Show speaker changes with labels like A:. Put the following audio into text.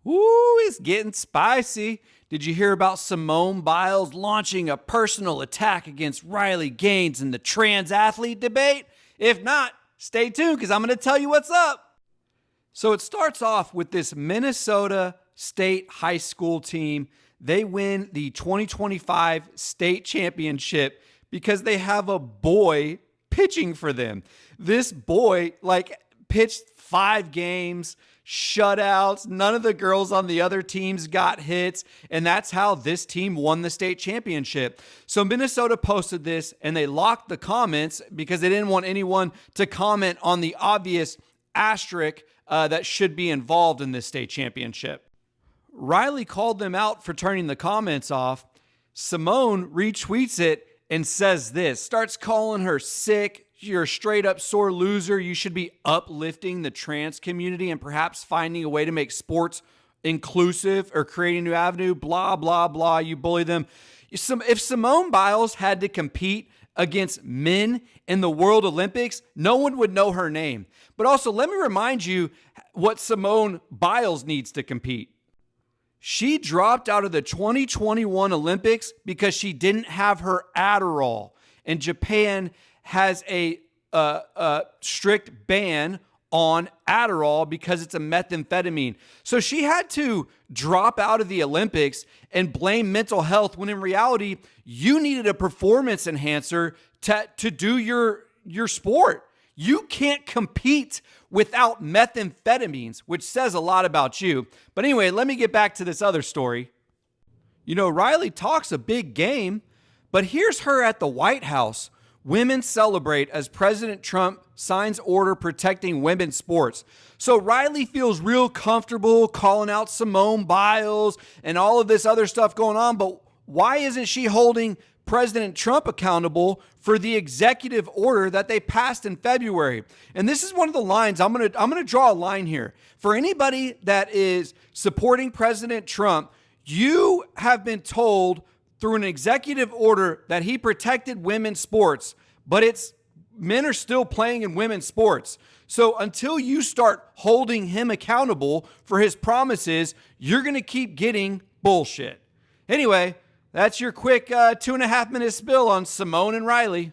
A: Ooh, it's getting spicy. Did you hear about Simone Biles launching a personal attack against Riley Gaines in the trans athlete debate? If not, stay tuned because I'm going to tell you what's up. So it starts off with this Minnesota State high school team. They win the 2025 state championship because they have a boy pitching for them. This boy, pitched 5 games, shutouts. None of the girls on the other teams got hits. And that's how this team won the state championship. So Minnesota posted this and they locked the comments because they didn't want anyone to comment on the obvious asterisk that should be involved in this state championship. Riley called them out for turning the comments off. Simone retweets it and says this, starts calling her sick. You're a straight up sore loser. You should be uplifting the trans community and perhaps finding a way to make sports inclusive or creating a new avenue, blah, blah, blah. You bully them. If Simone Biles had to compete against men in the World Olympics, no one would know her name. But also, let me remind you what Simone Biles needs to compete. She dropped out of the 2021 Olympics because she didn't have her Adderall. And Japan has a strict ban on Adderall because it's a methamphetamine. So she had to drop out of the Olympics and blame mental health when in reality, you needed a performance enhancer to do your sport. You can't compete without methamphetamines, which says a lot about you. But anyway, let me get back to this other story. You know, Riley talks a big game, but here's her at the White House. Women celebrate as President Trump signs order protecting women's sports. So Riley feels real comfortable calling out Simone Biles and all of this other stuff going on. But why isn't she holding President Trump accountable for the executive order that they passed in February? And this is one of the lines. I'm going to draw a line here. For anybody that is supporting President Trump, you have been told through an executive order that he protected women's sports, but men are still playing in women's sports. So until you start holding him accountable for his promises, you're going to keep getting bullshit. Anyway, that's your quick 2.5 minute spill on Simone and Riley.